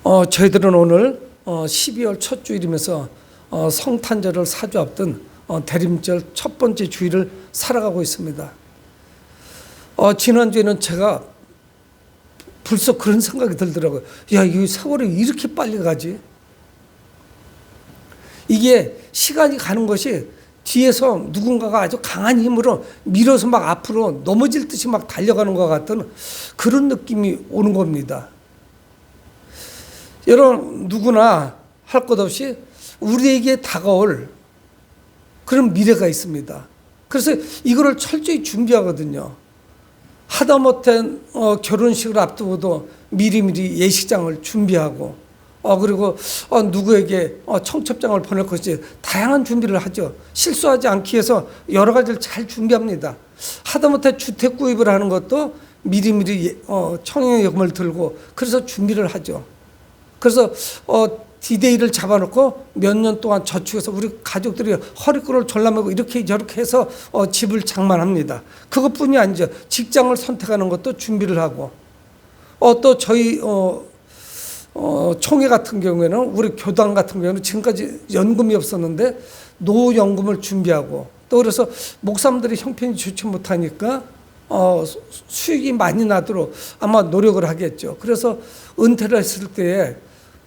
저희들은 오늘 12월 첫 주일이면서 성탄절을 사주 앞둔 대림절 첫 번째 주일을 살아가고 있습니다. 지난주에는 제가 벌써 그런 생각이 들더라고요. 야, 이 세월이 이렇게 빨리 가지? 이게 시간이 가는 것이 뒤에서 누군가가 아주 강한 힘으로 밀어서 막 앞으로 넘어질 듯이 막 달려가는 것 같은 그런 느낌이 오는 겁니다. 여러분, 누구나 할 것 없이 우리에게 다가올 그런 미래가 있습니다. 그래서 이거를 철저히 준비하거든요. 하다못해 결혼식을 앞두고도 미리미리 예식장을 준비하고 그리고 누구에게 청첩장을 보낼 것인지 다양한 준비를 하죠. 실수하지 않기 위해서 여러 가지를 잘 준비합니다. 하다못해 주택 구입을 하는 것도 미리미리 청약요금을 들고 그래서 준비를 하죠. 그래서 디데이를 잡아놓고 몇 년 동안 저축해서 우리 가족들이 허리끈을 졸라매고 이렇게 저렇게 해서 집을 장만합니다. 그것뿐이 아니죠. 직장을 선택하는 것도 준비를 하고 또 저희 총회 같은 경우에는 우리 교단 같은 경우는 지금까지 연금이 없었는데 노연금을 준비하고 또 그래서 목사님들이 형편이 좋지 못하니까 수익이 많이 나도록 아마 노력을 하겠죠. 그래서 은퇴를 했을 때에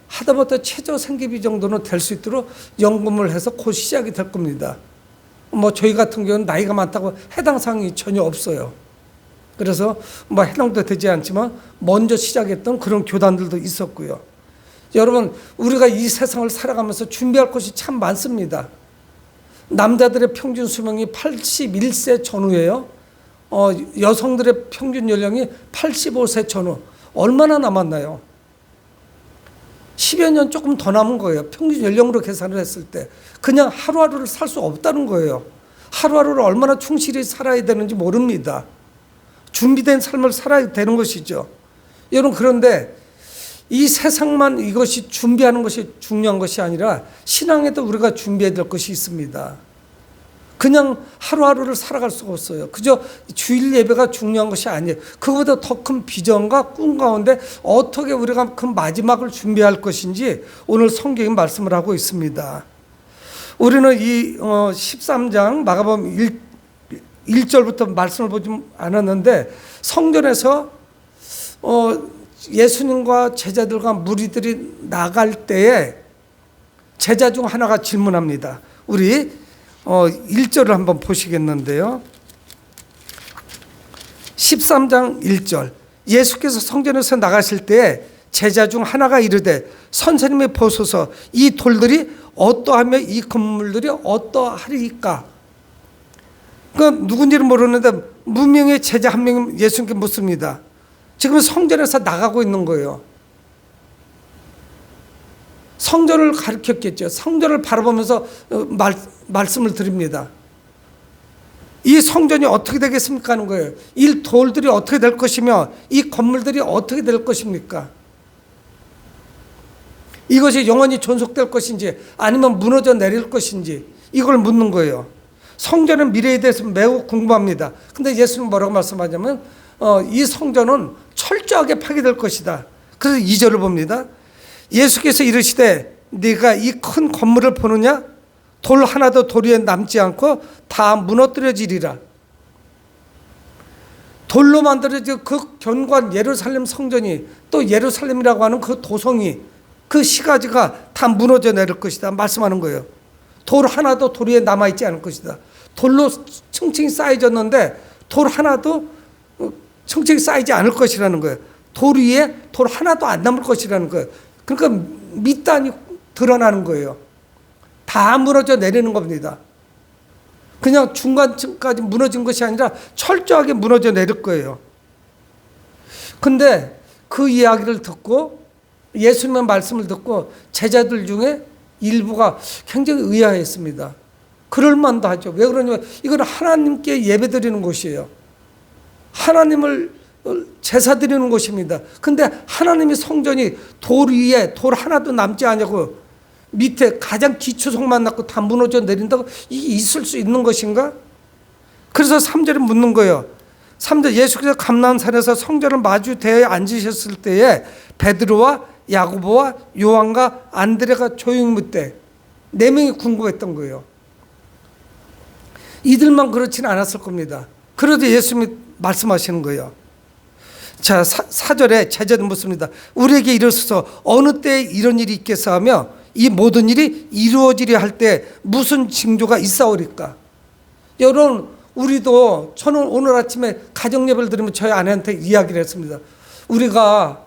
하다못해 최저 생계비 정도는 될 수 있도록 연금을 해서 곧 시작이 될 겁니다. 저희 같은 경우는 나이가 많다고 해당 사항이 전혀 없어요. 그래서 해당도 되지 않지만 먼저 시작했던 그런 교단들도 있었고요. 여러분, 우리가 이 세상을 살아가면서 준비할 것이 참 많습니다. 남자들의 평균 수명이 81세 전후예요. 여성들의 평균 연령이 85세 전후. 얼마나 남았나요? 10여 년 조금 더 남은 거예요. 평균 연령으로 계산을 했을 때. 그냥 하루하루를 살 수 없다는 거예요. 하루하루를 얼마나 충실히 살아야 되는지 모릅니다. 준비된 삶을 살아야 되는 것이죠. 여러분, 그런데 이 세상만 이것이 준비하는 것이 중요한 것이 아니라 신앙에도 우리가 준비해야 될 것이 있습니다. 그냥 하루하루를 살아갈 수가 없어요. 그저 주일 예배가 중요한 것이 아니에요. 그보다 더 큰 비전과 꿈 가운데 어떻게 우리가 그 마지막을 준비할 것인지 오늘 성경이 말씀을 하고 있습니다. 우리는 이 13장 마가복음 1절부터 말씀을 보지 않았는데 성전에서 예수님과 제자들과 무리들이 나갈 때에 제자 중 하나가 질문합니다. 우리 1절을 한번 보시겠는데요. 13장 1절. 예수께서 성전에서 나가실 때 제자 중 하나가 이르되 선생님이 보소서 이 돌들이 어떠하며 이 건물들이 어떠하리까. 누군지는 모르는데 무명의 제자 한 명이 예수님께 묻습니다. 지금 성전에서 나가고 있는 거예요. 성전을 가르쳤겠죠. 성전을 바라보면서 말씀을 드립니다. 이 성전이 어떻게 되겠습니까 하는 거예요. 이 돌들이 어떻게 될 것이며 이 건물들이 어떻게 될 것입니까? 이것이 영원히 존속될 것인지 아니면 무너져 내릴 것인지 이걸 묻는 거예요. 성전은 미래에 대해서 매우 궁금합니다. 근데 예수님 뭐라고 말씀하냐면 이 성전은 철저하게 파괴될 것이다. 그래서 2절을 봅니다. 예수께서 이르시되 네가 이 큰 건물을 보느냐? 돌 하나도 돌 위에 남지 않고 다 무너뜨려지리라. 돌로 만들어진 그 견고한 예루살렘 성전이 또 예루살렘이라고 하는 그 도성이 그 시가지가 다 무너져 내릴 것이다 말씀하는 거예요. 돌 하나도 돌 위에 남아있지 않을 것이다. 돌로 층층이 쌓여졌는데 돌 하나도 층층이 쌓이지 않을 것이라는 거예요. 돌 위에 돌 하나도 안 남을 것이라는 거예요. 그러니까 밑단이 드러나는 거예요. 다 무너져 내리는 겁니다. 그냥 중간쯤까지 무너진 것이 아니라 철저하게 무너져 내릴 거예요. 근데 그 이야기를 듣고 예수님의 말씀을 듣고 제자들 중에 일부가 굉장히 의아했습니다. 그럴 만도 하죠. 왜 그러냐면 이건 하나님께 예배드리는 곳이에요. 하나님을 제사 드리는 곳입니다. 근데 하나님의 성전이 돌 위에 돌 하나도 남지 않냐고 밑에 가장 기초석만 남고 다 무너져 내린다고 이게 있을 수 있는 것인가? 그래서 3절에 묻는 거예요. 3절 예수께서 감람산에서 성전을 마주 대해 앉으셨을 때에 베드로와 야고보와 요한과 안드레가 조용히 묻되 네 명이 궁금했던 거예요. 이들만 그렇지는 않았을 겁니다. 그래도 예수님이 말씀하시는 거예요. 자, 4절에 제자들 묻습니다. 우리에게 이르소서 어느 때에 이런 일이 있겠어 하며 이 모든 일이 이루어지려 할 때 무슨 징조가 있사오리까? 여러분, 우리도 저는 오늘 아침에 가정예배를 드리면 저희 아내한테 이야기를 했습니다. 우리가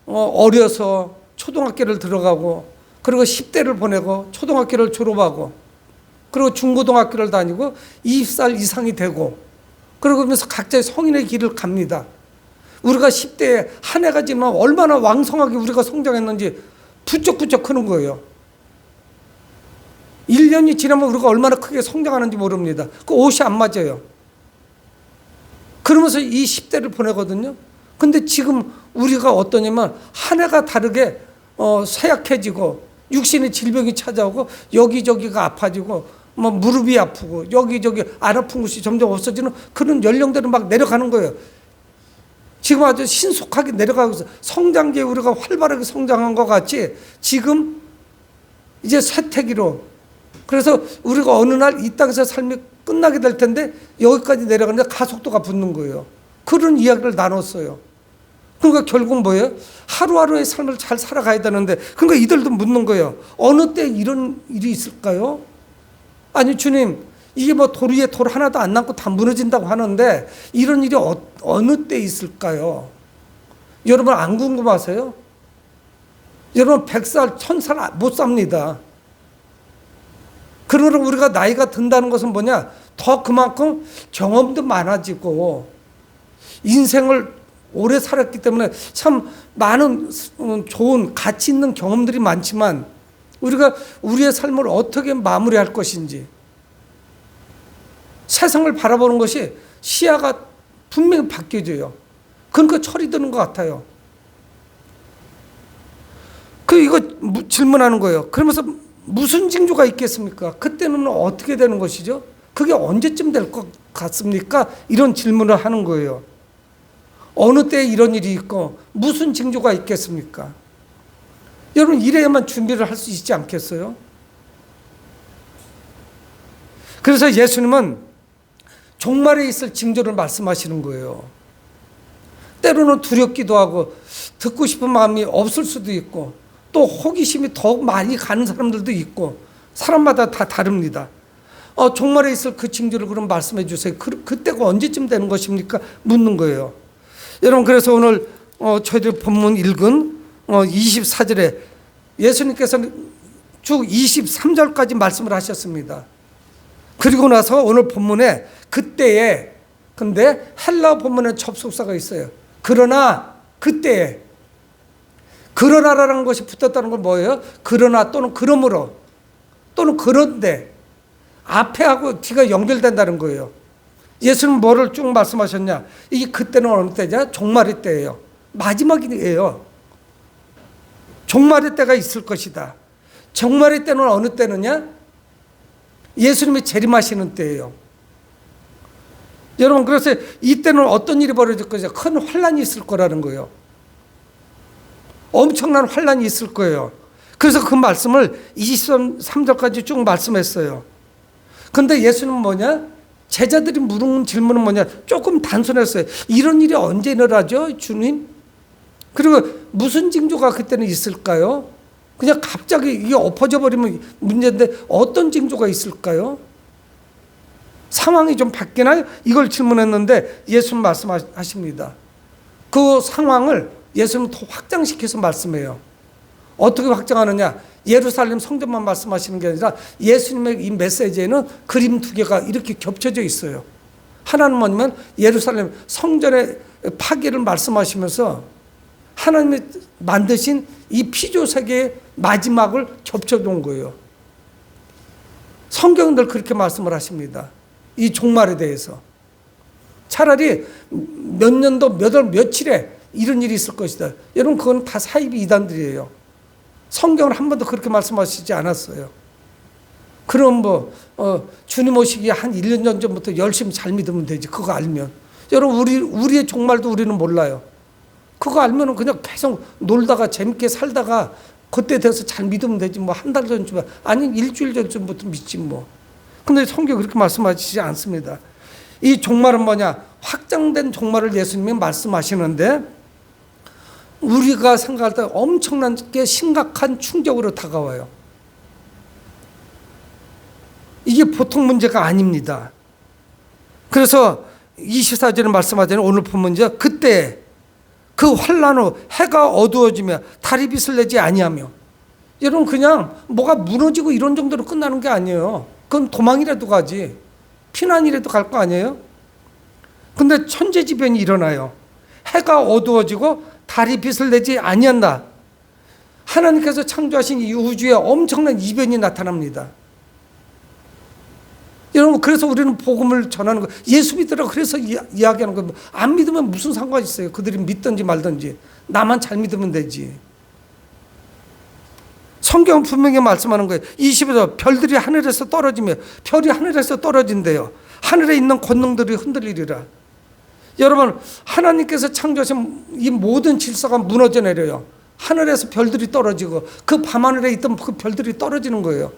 어려서 초등학교를 들어가고 그리고 10대를 보내고 초등학교를 졸업하고 그리고 중고등학교를 다니고 20살 이상이 되고 그러면서 각자의 성인의 길을 갑니다. 우리가 10대에 한 해가 지나면 얼마나 왕성하게 우리가 성장했는지 부쩍부쩍 크는 거예요. 1년이 지나면 우리가 얼마나 크게 성장하는지 모릅니다. 그 옷이 안 맞아요. 그러면서 이 10대를 보내거든요. 근데 지금 우리가 어떠냐면 한 해가 다르게 쇠약해지고 육신의 질병이 찾아오고 여기저기가 아파지고 뭐 무릎이 아프고 여기저기 안 아픈 곳이 점점 없어지는 그런 연령대로 막 내려가는 거예요. 지금 아주 신속하게 내려가고 있어요. 성장기에 우리가 활발하게 성장한 것 같이 지금 이제 쇠퇴기로 그래서 우리가 어느 날 이 땅에서 삶이 끝나게 될 텐데 여기까지 내려가는데 가속도가 붙는 거예요. 그런 이야기를 나눴어요. 그러니까 결국 뭐예요? 하루하루의 삶을 잘 살아가야 되는데 그러니까 이들도 묻는 거예요. 어느 때 이런 일이 있을까요? 아니 주님 이게 뭐 돌 위에 돌 하나도 안 남고 다 무너진다고 하는데 이런 일이 어느 때 있을까요? 여러분 안 궁금하세요? 여러분 100살 1000살 못 삽니다. 그러므로 우리가 나이가 든다는 것은 뭐냐? 더 그만큼 경험도 많아지고 인생을 오래 살았기 때문에 참 많은 좋은 가치 있는 경험들이 많지만 우리가 우리의 삶을 어떻게 마무리할 것인지 세상을 바라보는 것이 시야가 분명히 바뀌어져요. 그러니까 철이 드는 것 같아요. 이거 질문하는 거예요. 그러면서 무슨 징조가 있겠습니까? 그때는 어떻게 되는 것이죠? 그게 언제쯤 될 것 같습니까? 이런 질문을 하는 거예요. 어느 때에 이런 일이 있고 무슨 징조가 있겠습니까? 여러분 이래야만 준비를 할 수 있지 않겠어요? 그래서 예수님은 종말에 있을 징조를 말씀하시는 거예요. 때로는 두렵기도 하고 듣고 싶은 마음이 없을 수도 있고 또 호기심이 더욱 많이 가는 사람들도 있고 사람마다 다 다릅니다. 종말에 있을 그 징조를 그럼 말씀해 주세요. 그때가 언제쯤 되는 것입니까? 묻는 거예요. 여러분 그래서 오늘 저희들 본문 읽은 24절에 예수님께서는 쭉 23절까지 말씀을 하셨습니다. 그리고 나서 오늘 본문에 그때에 근데 헬라 본문에 접속사가 있어요. 그러나 그때에 그러나라는 것이 붙었다는 건 뭐예요? 그러나 또는 그러므로 또는 그런데 앞에하고 뒤가 연결된다는 거예요. 예수는 뭐를 쭉 말씀하셨냐? 이 그때는 어느 때냐? 종말의 때예요. 마지막이에요. 종말의 때가 있을 것이다. 종말의 때는 어느 때느냐? 예수님이 재림하시는 때예요. 여러분 그래서 이때는 어떤 일이 벌어질 것이냐? 큰 환란이 있을 거라는 거예요. 엄청난 환란이 있을 거예요. 그래서 그 말씀을 23절까지 쭉 말씀했어요. 그런데 예수는 뭐냐? 제자들이 물은 질문은 뭐냐? 조금 단순했어요. 이런 일이 언제 일어나죠, 주님? 그리고 무슨 징조가 그때는 있을까요? 그냥 갑자기 이게 엎어져 버리면 문제인데 어떤 징조가 있을까요? 상황이 좀 바뀌나요? 이걸 질문했는데 예수는 말씀하십니다. 그 상황을 예수는 더 확장시켜서 말씀해요. 어떻게 확장하느냐? 예루살렘 성전만 말씀하시는 게 아니라 예수님의 이 메시지에는 그림 두 개가 이렇게 겹쳐져 있어요. 하나는 뭐냐면 예루살렘 성전의 파괴를 말씀하시면서 하나님이 만드신 이 피조세계의 마지막을 겹쳐놓은 거예요. 성경들 그렇게 말씀을 하십니다. 이 종말에 대해서. 차라리 몇 년도 몇 월 며칠에 이런 일이 있을 것이다. 여러분 그건 다 사이비 이단들이에요. 성경은 한 번도 그렇게 말씀하시지 않았어요. 그럼 주님 오시기 한 1년 전부터 열심히 잘 믿으면 되지. 그거 알면. 여러분 우리의 종말도 우리는 몰라요. 그거 알면은 그냥 계속 놀다가 재밌게 살다가 그때 돼서 잘 믿으면 되지. 뭐 한 달 전쯤, 아니 일주일 전쯤부터 믿지 뭐. 근데 성경 그렇게 말씀하시지 않습니다. 이 종말은 뭐냐? 확장된 종말을 예수님이 말씀하시는데 우리가 생각할 때 엄청나게 심각한 충격으로 다가와요. 이게 보통 문제가 아닙니다. 그래서 24절에 말씀하자면 오늘 본 문제, 그때 그 환난 후 해가 어두워지며 달이 빛을 내지 아니하며. 여러분, 그냥 뭐가 무너지고 이런 정도로 끝나는 게 아니에요. 그건 도망이라도 가지, 피난이라도 갈 거 아니에요. 근데 천재지변이 일어나요. 해가 어두워지고 달이 빛을 내지 아니한다. 하나님께서 창조하신 이 우주에 엄청난 이변이 나타납니다. 여러분, 그래서 우리는 복음을 전하는 거, 예수 믿으라고 그래서 이야기하는 거예요. 안 믿으면 무슨 상관이 있어요? 그들이 믿든지 말든지. 나만 잘 믿으면 되지. 성경은 분명히 말씀하는 거예요. 20에서 별들이 하늘에서 떨어지며, 별이 하늘에서 떨어진대요. 하늘에 있는 권능들이 흔들리리라. 여러분, 하나님께서 창조하신 이 모든 질서가 무너져 내려요. 하늘에서 별들이 떨어지고 그 밤하늘에 있던 그 별들이 떨어지는 거예요.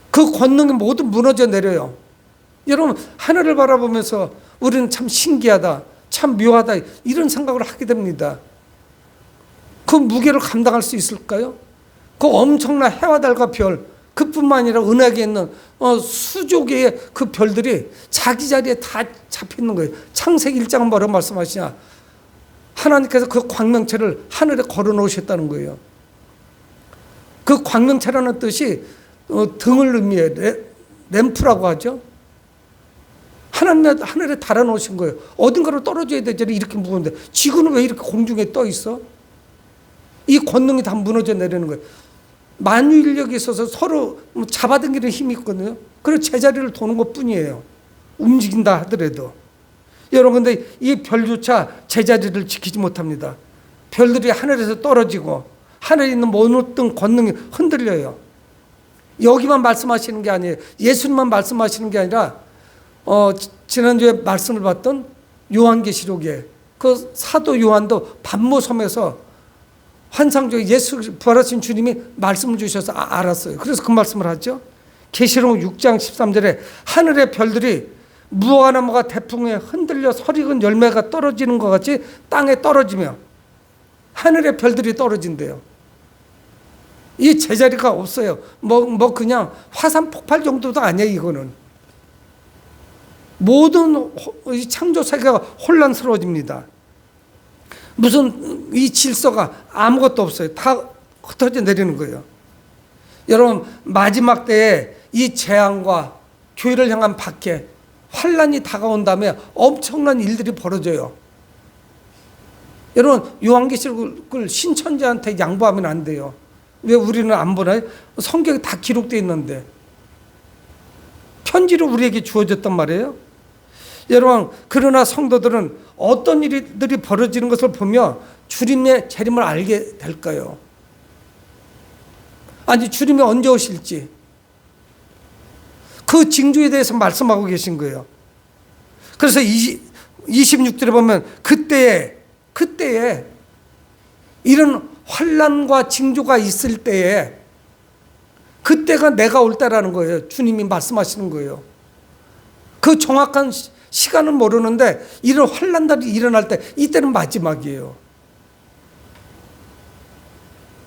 그 권능이 모두 무너져 내려요. 여러분, 하늘을 바라보면서 우리는 참 신기하다, 참 묘하다, 이런 생각을 하게 됩니다. 그 무게를 감당할 수 있을까요? 그 엄청난 해와 달과 별, 그뿐만 아니라 은하계에 있는 수조 개의 그 별들이 자기 자리에 다 잡혀 있는 거예요. 창세기 1장은 뭐라고 말씀하시냐? 하나님께서 그 광명체를 하늘에 걸어 놓으셨다는 거예요. 그 광명체라는 뜻이 등을 의미해, 램프라고 하죠. 하나님이 하늘에 달아 놓으신 거예요. 어딘가로 떨어져야 되잖아요. 이렇게 무거운데 지구는 왜 이렇게 공중에 떠 있어? 이 권능이 다 무너져 내리는 거예요. 만유인력이 있어서 서로 잡아당기는 힘이 있거든요. 그래서 제자리를 도는 것 뿐이에요. 움직인다 하더라도. 여러분, 근데 이 별조차 제자리를 지키지 못합니다. 별들이 하늘에서 떨어지고 하늘에 있는 모든 권능이 흔들려요. 여기만 말씀하시는 게 아니에요. 예수님만 말씀하시는 게 아니라 지난주에 말씀을 봤던 요한계시록에 그 사도 요한도 반모섬에서 환상적인 예수 부활하신 주님이 말씀을 주셔서 알았어요. 그래서 그 말씀을 하죠. 계시록 6장 13절에 하늘의 별들이 무화과나무가 태풍에 흔들려 설익은 열매가 떨어지는 것 같이 땅에 떨어지며 하늘의 별들이 떨어진대요. 이 제자리가 없어요. 뭐 그냥 화산 폭발 정도도 아니에요. 이거는 모든 이 창조 세계가 혼란스러워집니다. 무슨 이 질서가 아무것도 없어요. 다 흩어져 내리는 거예요. 여러분, 마지막 때에 이 재앙과 교회를 향한 박해, 환란이 다가온 다음에 엄청난 일들이 벌어져요. 여러분, 요한계시록을 신천지한테 양보하면 안 돼요. 왜 우리는 안 보나요? 성경에 다 기록되어 있는데. 편지로 우리에게 주어졌단 말이에요. 여러분, 그러나 성도들은 어떤 일들이 벌어지는 것을 보며 주님의 재림을 알게 될까요? 아니, 주님이 언제 오실지 그 징조에 대해서 말씀하고 계신 거예요. 그래서 26절에 보면 그때에 이런 환난과 징조가 있을 때에 그때가 내가 올 때라는 거예요. 주님이 말씀하시는 거예요. 그 정확한 시간은 모르는데 이런 환난들이 일어날 때 이때는 마지막이에요.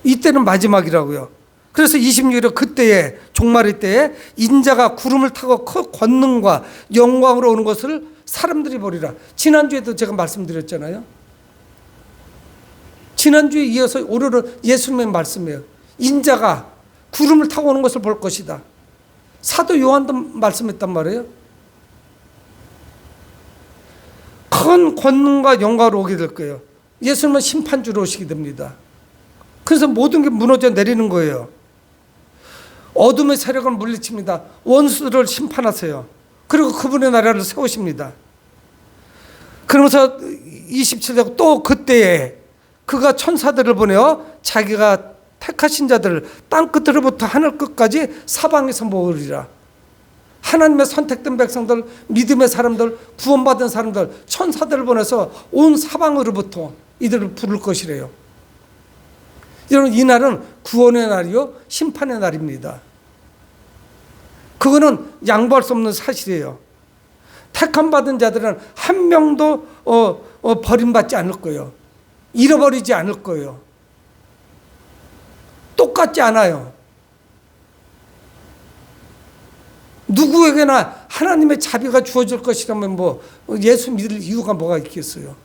이때는 마지막이라고요. 그래서 26일에 그때에 종말의 때에 인자가 구름을 타고 그 권능과 영광으로 오는 것을 사람들이 보리라. 지난주에도 제가 말씀드렸잖아요. 지난주에 이어서 오늘은 예수님의 말씀이에요. 인자가 구름을 타고 오는 것을 볼 것이다. 사도 요한도 말씀했단 말이에요. 큰 권능과 영광으로 오게 될 거예요. 예수님은 심판주로 오시게 됩니다. 그래서 모든 게 무너져 내리는 거예요. 어둠의 세력을 물리칩니다. 원수들을 심판하세요. 그리고 그분의 나라를 세우십니다. 그러면서 27절 또 그때에 그가 천사들을 보내어 자기가 택하신 자들을 땅 끝으로부터 하늘 끝까지 사방에서 모으리라. 하나님의 선택된 백성들, 믿음의 사람들, 구원받은 사람들, 천사들을 보내서 온 사방으로부터 이들을 부를 것이래요. 여러분, 이 날은 구원의 날이요, 심판의 날입니다. 그거는 양보할 수 없는 사실이에요. 택함받은 자들은 한 명도 버림받지 않을 거예요. 잃어버리지 않을 거예요. 똑같지 않아요. 누구에게나 하나님의 자비가 주어질 것이라면 뭐 예수 믿을 이유가 뭐가 있겠어요.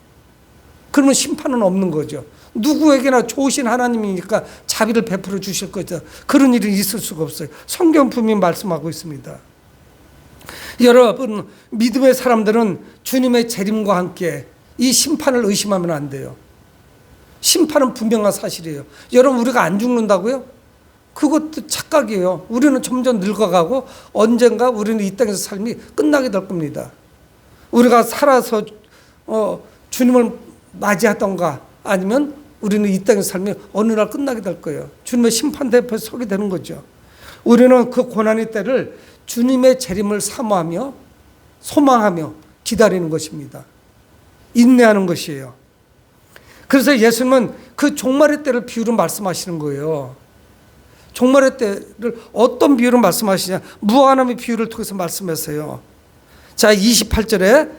그러면 심판은 없는 거죠. 누구에게나 좋으신 하나님이니까 자비를 베풀어 주실 거죠. 그런 일이 있을 수가 없어요. 성경 분명히 말씀하고 있습니다. 여러분, 믿음의 사람들은 주님의 재림과 함께 이 심판을 의심하면 안 돼요. 심판은 분명한 사실이에요. 여러분, 우리가 안 죽는다고요? 그것도 착각이에요. 우리는 점점 늙어가고 언젠가 우리는 이 땅에서 삶이 끝나게 될 겁니다. 우리가 살아서 주님을 맞이하던가 아니면 우리는 이 땅에서 삶이 어느 날 끝나게 될 거예요. 주님의 심판대 앞에 서게 되는 거죠. 우리는 그 고난의 때를 주님의 재림을 사모하며 소망하며 기다리는 것입니다. 인내하는 것이에요. 그래서 예수님은 그 종말의 때를 비유로 말씀하시는 거예요. 종말의 때를 어떤 비유로 말씀하시냐? 무화과나무 비유를 통해서 말씀하세요. 자, 28절에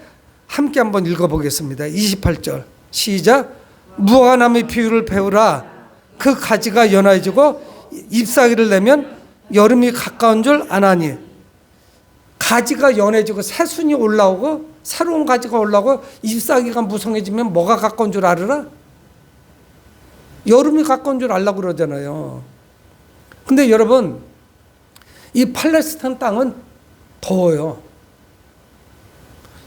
함께 한번 읽어보겠습니다. 28절 시작. 무화과나무 비유를 배우라. 그 가지가 연해지고 잎사귀를 내면 여름이 가까운 줄 아나니. 가지가 연해지고 새순이 올라오고 새로운 가지가 올라오고 잎사귀가 무성해지면 뭐가 가까운 줄 알으라? 여름이 가까운 줄 알라고 그러잖아요. 근데 여러분, 이 팔레스타인 땅은 더워요.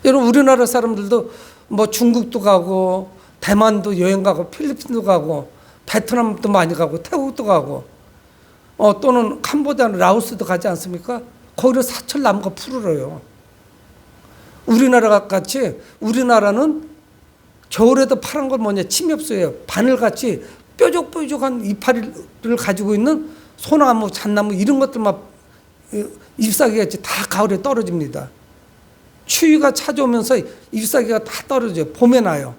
여러분, 우리나라 사람들도 뭐 중국도 가고 대만도 여행 가고 필리핀도 가고 베트남도 많이 가고 태국도 가고 또는 캄보디아나 라오스도 가지 않습니까? 거기는 사철 나무가 푸르러요. 우리나라 같이 우리나라는 겨울에도 파란 건 뭐냐? 침엽수예요. 바늘같이 뾰족뾰족한 이파리를 가지고 있는 소나무, 잣나무 이런 것들만 잎사귀같이 다 가을에 떨어집니다. 추위가 찾아오면서 잎사귀가 다 떨어져요. 봄에 나요.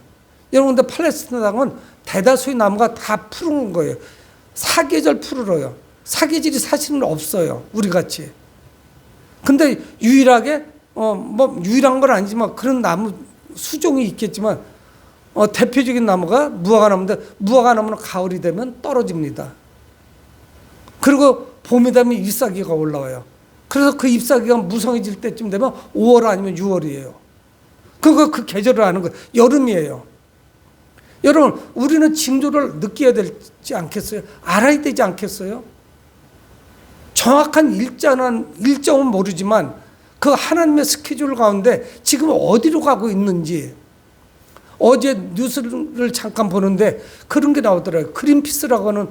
여러분, 근데 팔레스타인 땅은 대다수의 나무가 다 푸른 거예요. 사계절 푸르러요. 사계절이 사실은 없어요. 우리같이. 근데 유일하게 뭐 유일한 건 아니지만 그런 나무 수종이 있겠지만 대표적인 나무가 무화과나무인데 무화과나무는 가을이 되면 떨어집니다. 그리고 봄이 되면 잎사귀가 올라와요. 그래서 그 잎사귀가 무성해질 때쯤 되면 5월 아니면 6월이에요. 그 계절을 아는 거예요. 여름이에요. 여러분, 우리는 징조를 느껴야 되지 않겠어요? 알아야 되지 않겠어요? 정확한 일정은 모르지만 그 하나님의 스케줄 가운데 지금 어디로 가고 있는지 어제 뉴스를 잠깐 보는데 그런 게 나오더라고요. 그린피스라고 하는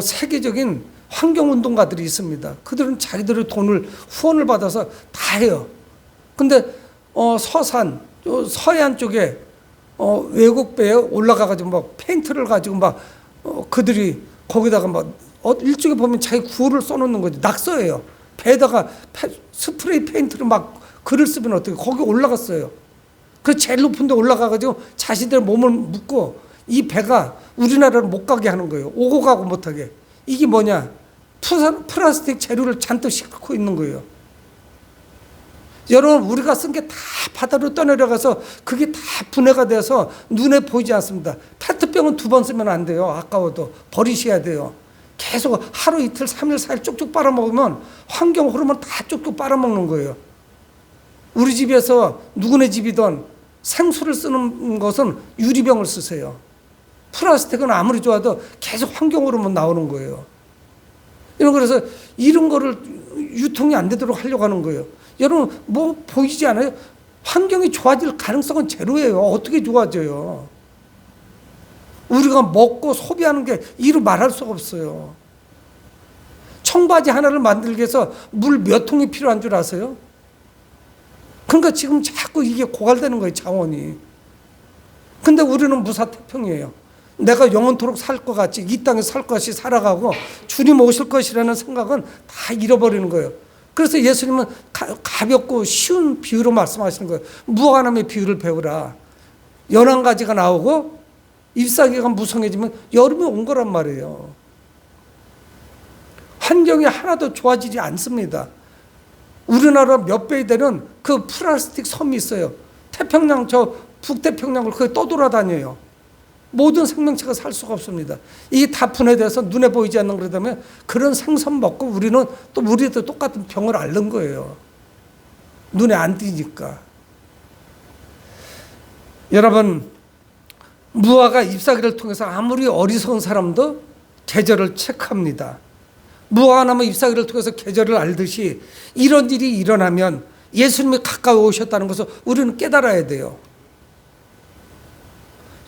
세계적인 환경운동가들이 있습니다. 그들은 자기들의 돈을 후원을 받아서 다 해요. 근데 서해안 쪽에 외국 배에 올라가가지고 막 페인트를 가지고 막 그들이 거기다가 막 일종에 보면 자기 구호를 써놓는 거지. 낙서예요. 배에다가 스프레이 페인트를 막 글을 쓰면 어떻게 거기 올라갔어요. 그 제일 높은 데 올라가가지고 자신들의 몸을 묶고 이 배가 우리나라를 못 가게 하는 거예요. 오고 가고 못하게. 이게 뭐냐? 플라스틱 재료를 잔뜩 싣고 있는 거예요. 여러분, 우리가 쓴 게 다 바다로 떠내려가서 그게 다 분해가 돼서 눈에 보이지 않습니다. 페트병은 2번 쓰면 안 돼요. 아까워도 버리셔야 돼요. 계속 하루 이틀 3일 4일 쪽쪽 빨아먹으면 환경 호르몬 다 쪽쪽 빨아먹는 거예요. 우리 집에서 누구네 집이든 생수를 쓰는 것은 유리병을 쓰세요. 플라스틱은 아무리 좋아도 계속 환경 호르몬 나오는 거예요. 그래서 이런 거를 유통이 안 되도록 하려고 하는 거예요. 여러분, 뭐 보이지 않아요? 환경이 좋아질 가능성은 제로예요. 어떻게 좋아져요? 우리가 먹고 소비하는 게 이루 말할 수가 없어요. 청바지 하나를 만들기 위해서 물 몇 통이 필요한 줄 아세요? 그러니까 지금 자꾸 이게 고갈되는 거예요, 자원이. 근데 우리는 무사태평이에요. 내가 영원토록 살 것 같이 이 땅에 살 것이 살아가고 주님 오실 것이라는 생각은 다 잃어버리는 거예요. 그래서 예수님은 가볍고 쉬운 비유로 말씀하시는 거예요. 무화과나무의 비유를 배우라. 연한 가지가 나오고 잎사귀가 무성해지면 여름이 온 거란 말이에요. 환경이 하나도 좋아지지 않습니다. 우리나라 몇 배 되는 그 플라스틱 섬이 있어요. 태평양, 북태평양을 거기 떠돌아다녀요. 모든 생명체가 살 수가 없습니다. 이게 다 분해돼서 눈에 보이지 않는 그러다면 그런 생선 먹고 우리는 또 우리도 똑같은 병을 앓는 거예요. 눈에 안 띄니까. 여러분, 무화과 잎사귀를 통해서 아무리 어리석은 사람도 계절을 체크합니다. 무화과나무 잎사귀를 통해서 계절을 알듯이 이런 일이 일어나면 예수님이 가까이 오셨다는 것을 우리는 깨달아야 돼요.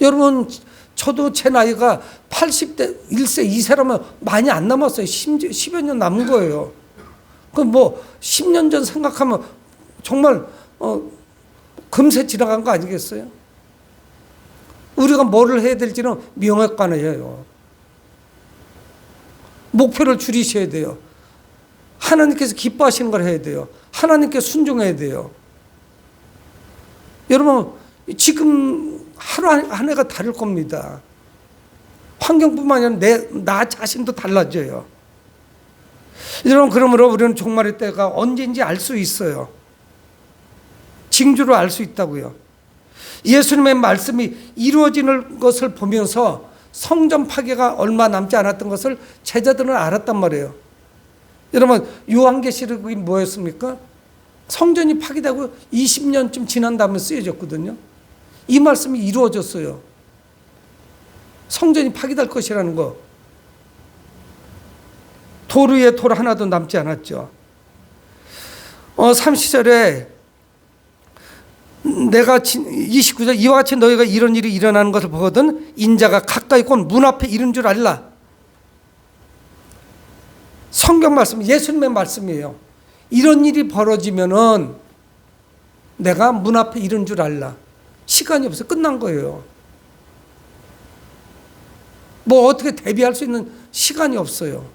여러분, 저도 제 나이가 80대 1세 2세라면 많이 안 남았어요. 10여 년 남은 거예요. 그 10년 전 생각하면 정말 금세 지나간 거 아니겠어요? 우리가 뭐를 해야 될지는 명확관해요. 목표를 줄이셔야 돼요. 하나님께서 기뻐하시는 걸 해야 돼요. 하나님께 순종해야 돼요. 여러분, 지금 하루 한 해가 다를 겁니다. 환경뿐만 아니라 나 자신도 달라져요. 여러분, 그러므로 우리는 종말의 때가 언제인지 알 수 있어요. 징조로 알 수 있다고요. 예수님의 말씀이 이루어지는 것을 보면서 성전 파괴가 얼마 남지 않았던 것을 제자들은 알았단 말이에요. 여러분, 요한계시록이 뭐였습니까? 성전이 파괴되고 20년쯤 지난 다음에 쓰여졌거든요. 이 말씀이 이루어졌어요. 성전이 파괴될 것이라는 거. 돌 위에 돌 하나도 남지 않았죠. 30절에 내가 29절 이와 같이 너희가 이런 일이 일어나는 것을 보거든 인자가 가까이 곧 문 앞에 이른 줄 알라. 성경 말씀, 예수님의 말씀이에요. 이런 일이 벌어지면은 내가 문 앞에 이른 줄 알라. 시간이 없어. 끝난 거예요. 뭐 어떻게 대비할 수 있는 시간이 없어요.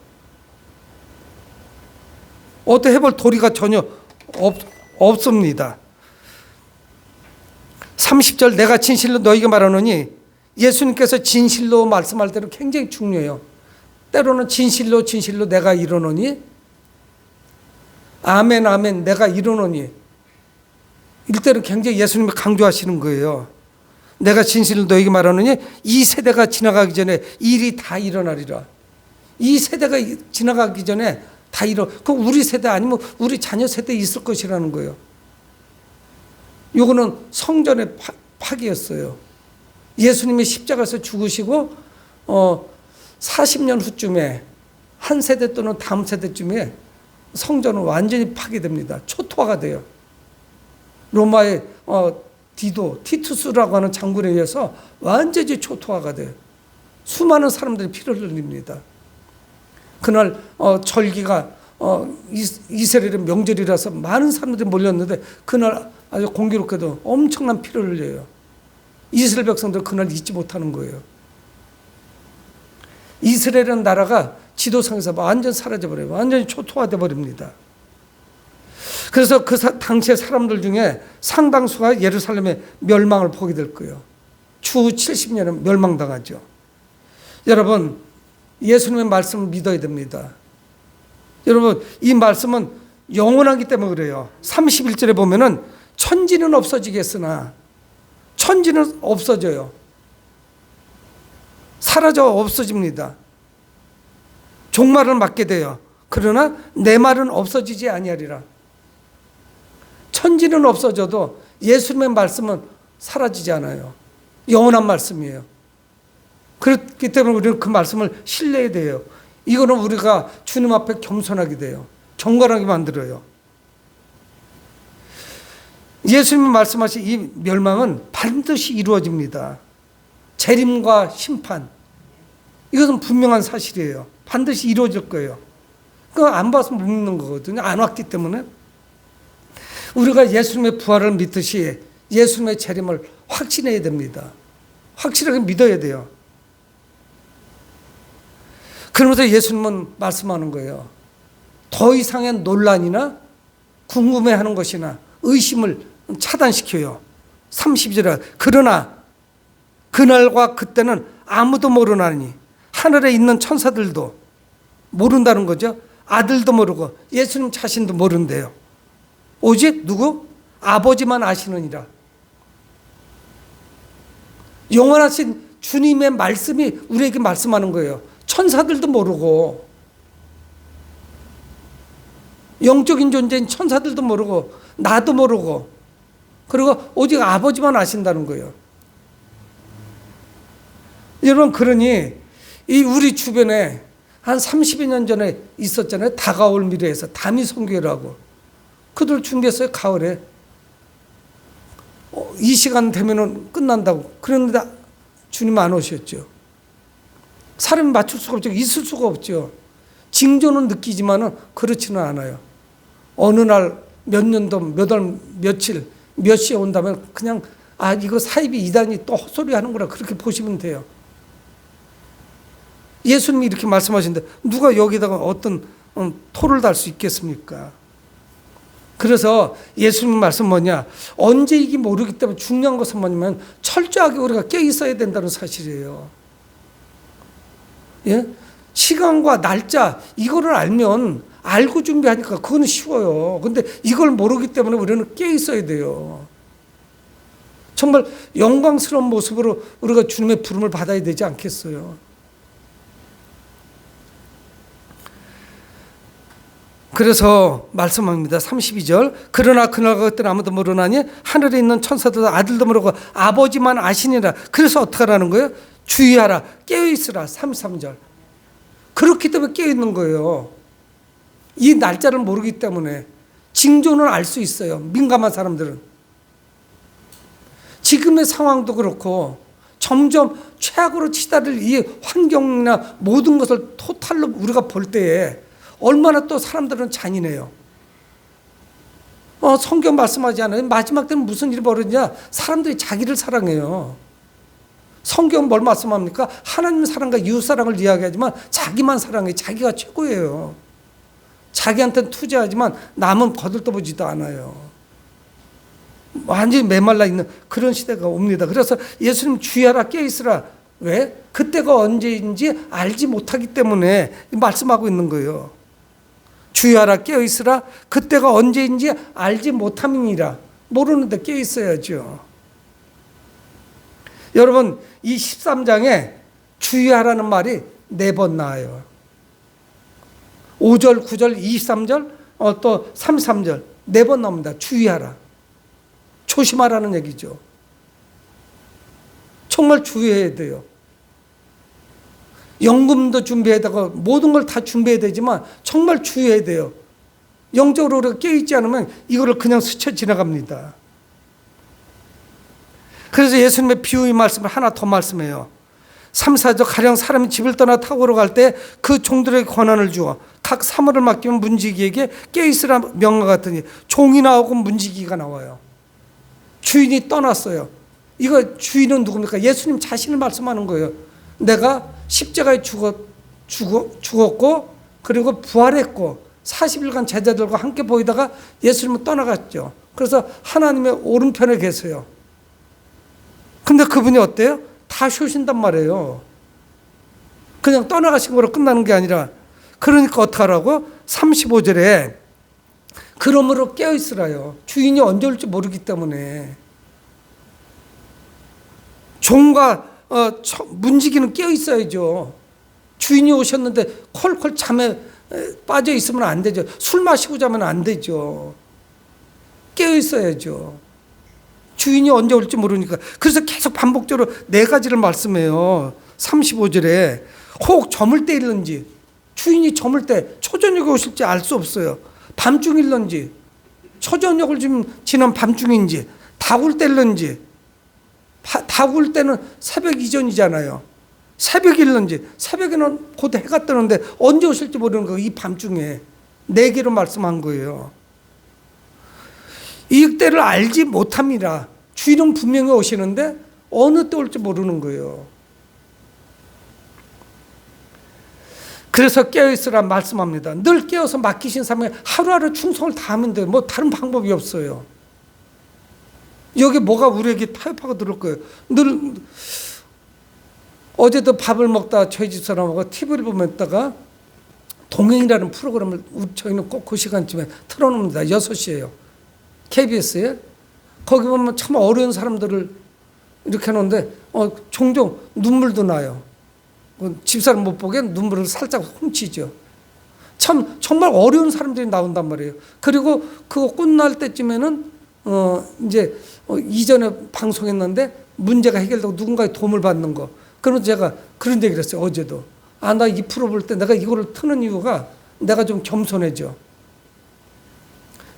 어떻게 해볼 도리가 전혀 없습니다. 30절 내가 진실로 너희에게 말하노니 예수님께서 진실로 말씀할 때는 굉장히 중요해요. 때로는 진실로 내가 이르노니 아멘 아멘 내가 이르노니 이때는 굉장히 예수님이 강조하시는 거예요. 내가 진실로 너희에게 말하노니 이 세대가 지나가기 전에 일이 다 일어나리라. 이 세대가 지나가기 전에 다 그 우리 세대 아니면 우리 자녀 세대에 있을 것이라는 거예요. 요거는 성전의 파괴였어요. 예수님이 십자가에서 죽으시고 40년 후쯤에 한 세대 또는 다음 세대쯤에 성전은 완전히 파괴됩니다. 초토화가 돼요. 로마의 티투스라고 하는 장군에 의해서 완전히 초토화가 돼요. 수많은 사람들이 피를 흘립니다. 그날 절기가 이스라엘의 명절이라서 많은 사람들이 몰렸는데 그날 아주 공교롭게도 엄청난 피를 흘려요. 이스라엘 백성들 그날 잊지 못하는 거예요. 이스라엘은 나라가 지도상에서 완전 사라져버려요. 완전히 초토화돼 버립니다. 그래서 그 당시의 사람들 중에 상당수가 예루살렘의 멸망을 보게 될 거예요. 추후 70년은 멸망당하죠. 여러분, 예수님의 말씀을 믿어야 됩니다. 여러분, 이 말씀은 영원하기 때문에 그래요. 31절에 보면은 천지는 없어지겠으나 천지는 없어져요. 사라져 없어집니다. 종말을 맞게 돼요. 그러나 내 말은 없어지지 아니하리라. 천지는 없어져도 예수님의 말씀은 사라지지 않아요. 영원한 말씀이에요. 그렇기 때문에 우리는 그 말씀을 신뢰해야 돼요. 이거는 우리가 주님 앞에 겸손하게 돼요. 경건하게 만들어요. 예수님이 말씀하신 이 멸망은 반드시 이루어집니다. 재림과 심판. 이것은 분명한 사실이에요. 반드시 이루어질 거예요. 그거 안 봐서 못 믿는 거거든요. 안 왔기 때문에. 우리가 예수님의 부활을 믿듯이 예수님의 재림을 확신해야 됩니다. 확실하게 믿어야 돼요. 그러면서 예수님은 말씀하는 거예요. 더 이상의 논란이나 궁금해하는 것이나 의심을 차단시켜요. 30절에 그러나 그날과 그때는 아무도 모르나니 하늘에 있는 천사들도 모른다는 거죠. 아들도 모르고 예수님 자신도 모른대요. 오직 누구? 아버지만 아시느니라. 영원하신 주님의 말씀이 우리에게 말씀하는 거예요. 천사들도 모르고, 영적인 존재인 천사들도 모르고, 나도 모르고, 그리고 오직 아버지만 아신다는 거예요. 여러분, 그러니 이 우리 주변에 한 30여 년 전에 있었잖아요. 다가올 미래에서 다미 선교회라고. 그들 준비했어요. 가을에. 이 시간 되면은 끝난다고. 그런데 주님 안 오셨죠. 사람이 맞출 수가 없죠. 있을 수가 없죠. 징조는 느끼지만은 그렇지는 않아요. 어느 날 몇 년도 몇 월 며칠 몇 시에 온다면 그냥 이거 사이비 이단이 또 헛소리 하는 거라 그렇게 보시면 돼요. 예수님이 이렇게 말씀하시는데 누가 여기다가 어떤 토를 달 수 있겠습니까? 그래서 예수님 말씀 뭐냐? 언제이기 모르기 때문에 중요한 것은 뭐냐면 철저하게 우리가 깨어 있어야 된다는 사실이에요. 예? 시간과 날짜 이거를 알면 알고 준비하니까 그건 쉬워요. 근데 이걸 모르기 때문에 우리는 깨어 있어야 돼요. 정말 영광스러운 모습으로 우리가 주님의 부름을 받아야 되지 않겠어요? 그래서 말씀합니다. 32절. 그러나 그날과 그때는 아무도 모르나니 하늘에 있는 천사들도 아들도 모르고 아버지만 아시니라. 그래서 어떻게 하라는 거예요? 주의하라. 깨어있으라. 33절. 그렇기 때문에 깨어있는 거예요. 이 날짜를 모르기 때문에. 징조는 알 수 있어요. 민감한 사람들은. 지금의 상황도 그렇고 점점 최악으로 치달을 이 환경이나 모든 것을 토탈로 우리가 볼 때에 얼마나 또 사람들은 잔인해요. 성경 말씀하지 않아요? 마지막 때는 무슨 일이 벌어지냐? 사람들이 자기를 사랑해요. 성경은 뭘 말씀합니까? 하나님 사랑과 이웃 사랑을 이야기하지만 자기만 사랑해. 자기가 최고예요. 자기한테는 투자하지만 남은 거들떠보지도 않아요. 완전히 메말라 있는 그런 시대가 옵니다. 그래서 예수님 주의하라 깨어있으라. 왜? 그때가 언제인지 알지 못하기 때문에 말씀하고 있는 거예요. 주의하라 깨어있으라. 그때가 언제인지 알지 못함이니라. 모르는데 깨어있어야죠. 여러분 이 13장에 주의하라는 말이 4번 나와요. 5절, 9절, 23절, 또 33절 4번 나옵니다. 주의하라. 조심하라는 얘기죠. 정말 주의해야 돼요. 연금도 준비해야 되고 모든 걸 다 준비해야 되지만 정말 주의해야 돼요. 영적으로 우리가 깨어있지 않으면 이거를 그냥 스쳐 지나갑니다. 그래서 예수님의 비유의 말씀을 하나 더 말씀해요. 3, 4절 가령 사람이 집을 떠나 타고로 갈 때 그 종들에게 권한을 주어 각 사물을 맡기면 문지기에게 깨어있으라 명하 같으니 종이 나오고 문지기가 나와요. 주인이 떠났어요. 이거 주인은 누굽니까? 예수님 자신을 말씀하는 거예요. 내가 십자가에 죽었고 그리고 부활했고 40일간 제자들과 함께 보이다가 예수님은 떠나갔죠. 그래서 하나님의 오른편에 계세요. 근데 그분이 어때요? 다 쉬신단 말이에요. 그냥 떠나가신 거로 끝나는 게 아니라 그러니까 어떡하라고? 35절에 그러므로 깨어있으라요. 주인이 언제 올지 모르기 때문에. 종과 문지기는 깨어있어야죠. 주인이 오셨는데 콜콜 잠에 빠져 있으면 안 되죠. 술 마시고 자면 안 되죠. 깨어있어야죠. 주인이 언제 올지 모르니까. 그래서 계속 반복적으로 4가지를 말씀해요. 35절에 혹 저물 때일런지, 주인이 저물 때 초저녁에 오실지 알 수 없어요. 밤중일런지, 초저녁을 지난 밤중인지, 다굴 때일런지. 다굴 때는 새벽 이전이잖아요. 새벽일런지, 새벽에는 곧 해가 뜨는데 언제 오실지 모르는 거예요. 이 밤중에 4개로 말씀한 거예요. 이 때를 알지 못합니다. 주인은 분명히 오시는데 어느 때 올지 모르는 거예요. 그래서 깨어있으라 말씀합니다. 늘 깨어서 맡기신 사람에 하루하루 충성을 다하면 돼요. 뭐 다른 방법이 없어요. 여기 뭐가 우리에게 타협하고 들을 거예요. 늘 어제도 밥을 먹다 저희 집 사람하고 TV를 보면다가 동행이라는 프로그램을 저희는 꼭 그 시간쯤에 틀어놓습니다. 6시에요. KBS에. 거기 보면 참 어려운 사람들을 이렇게 해놓는데 종종 눈물도 나요. 집사람 못 보게 눈물을 살짝 훔치죠. 참 정말 어려운 사람들이 나온단 말이에요. 그리고 그거 끝날 때쯤에는 이제 이전에 방송했는데 문제가 해결되고 누군가의 도움을 받는 거. 그러면 제가 그런 얘기를 했어요. 어제도. 나 이 프로 볼 때 내가 이거를 트는 이유가 내가 좀 겸손해져.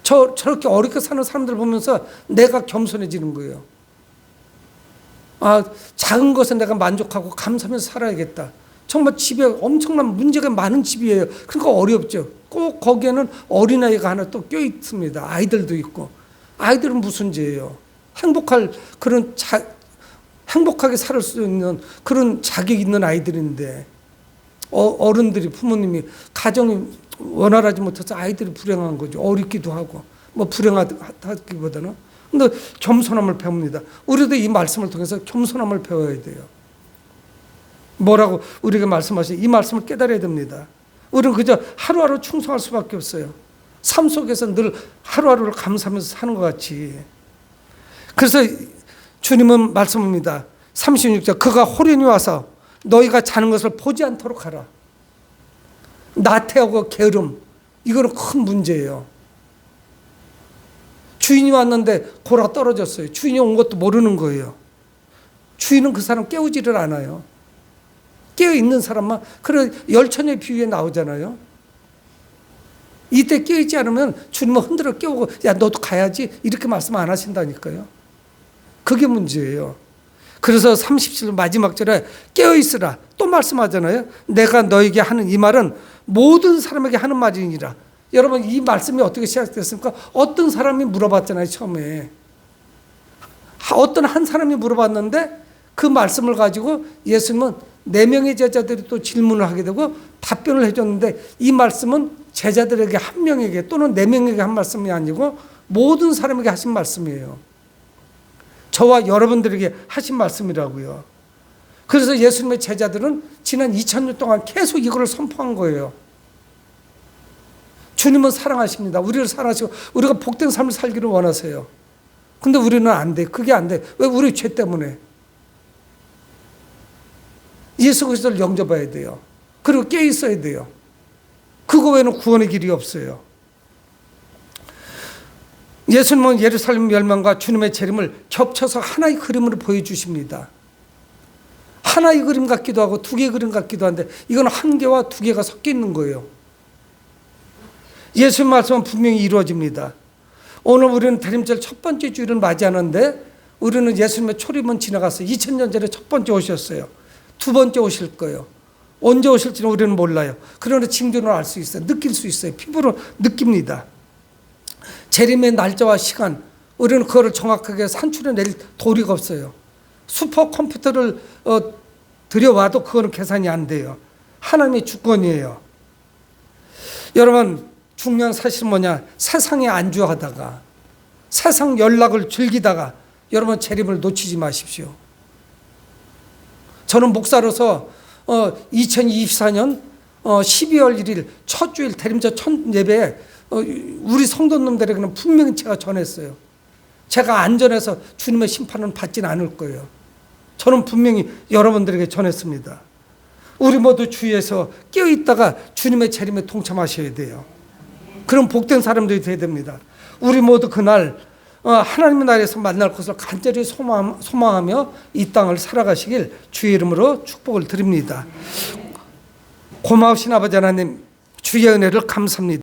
저렇게 어렵게 사는 사람들 보면서 내가 겸손해지는 거예요. 작은 것에 내가 만족하고 감사하면서 살아야겠다. 정말 집에 엄청난 문제가 많은 집이에요. 그러니까 어렵죠. 꼭 거기에는 어린아이가 하나 또 껴있습니다. 아이들도 있고. 아이들은 무슨 죄예요? 행복하게 살 수 있는 그런 자격이 있는 아이들인데 어른들이 부모님이 가정이 원활하지 못해서 아이들이 불행한 거죠. 어렵기도 하고 뭐 불행하기보다는. 근데 겸손함을 배웁니다. 우리도 이 말씀을 통해서 겸손함을 배워야 돼요. 뭐라고 우리에게 말씀하시? 이 말씀을 깨달아야 됩니다. 우리는 그저 하루하루 충성할 수밖에 없어요. 삶 속에서 늘 하루하루를 감사하면서 사는 것 같이. 그래서 주님은 말씀합니다. 36절 그가 호련히 와서 너희가 자는 것을 보지 않도록 하라. 나태하고 게으름 이거는 큰 문제예요. 주인이 왔는데 골아 떨어졌어요. 주인이 온 것도 모르는 거예요. 주인은 그 사람 깨우지를 않아요. 깨어있는 사람만. 그래 열처녀의 비유에 나오잖아요. 이때 깨어있지 않으면 주님은 흔들어 깨우고 야 너도 가야지 이렇게 말씀 안 하신다니까요. 그게 문제예요. 그래서 37절 마지막 절에 깨어있으라 또 말씀하잖아요. 내가 너에게 하는 이 말은 모든 사람에게 하는 말이니라. 여러분 이 말씀이 어떻게 시작됐습니까? 어떤 사람이 물어봤잖아요. 처음에 어떤 한 사람이 물어봤는데 그 말씀을 가지고 예수님은 4명의 제자들이 또 질문을 하게 되고 답변을 해줬는데 이 말씀은 제자들에게 한 명에게 또는 4명에게 한 말씀이 아니고 모든 사람에게 하신 말씀이에요. 저와 여러분들에게 하신 말씀이라고요. 그래서 예수님의 제자들은 지난 2000년 동안 계속 이거를 선포한 거예요. 주님은 사랑하십니다. 우리를 사랑하시고 우리가 복된 삶을 살기를 원하세요. 근데 우리는 안 돼. 그게 안 돼. 왜? 우리 죄 때문에. 예수 그리스도를 영접해야 돼요. 그리고 깨어 있어야 돼요. 그거 외에는 구원의 길이 없어요. 예수님은 예루살렘 멸망과 주님의 재림을 겹쳐서 하나의 그림으로 보여주십니다. 하나의 그림 같기도 하고 2개의 그림 같기도 한데 이건 1개와 2개가 섞여 있는 거예요. 예수님 말씀은 분명히 이루어집니다. 오늘 우리는 대림절 첫 번째 주일을 맞이하는데 우리는 예수님의 초림은 지나갔어요. 2000년 전에 첫 번째 오셨어요. 2번째 오실 거예요. 언제 오실지는 우리는 몰라요. 그러나 징조는 알 수 있어요. 느낄 수 있어요. 피부로 느낍니다. 재림의 날짜와 시간 우리는 그거를 정확하게 산출해낼 도리가 없어요. 슈퍼컴퓨터를 들여와도 그거는 계산이 안 돼요. 하나님의 주권이에요. 여러분 중요한 사실은 뭐냐? 세상에 안주하다가 세상 연락을 즐기다가 여러분 재림을 놓치지 마십시오. 저는 목사로서 2024년 12월 1일 첫 주일 대림절 첫 예배에 우리 성도님들에게는 분명히 제가 전했어요. 제가 안전해서 주님의 심판은 받지는 않을 거예요. 저는 분명히 여러분들에게 전했습니다. 우리 모두 주위에서 깨어있다가 주님의 재림에 동참하셔야 돼요. 그럼 복된 사람들이 되어야 됩니다. 우리 모두 그날 하나님의 나라에서 만날 것을 간절히 소망하며 이 땅을 살아가시길 주의 이름으로 축복을 드립니다. 고마우신 아버지 하나님 주의 은혜를 감사합니다.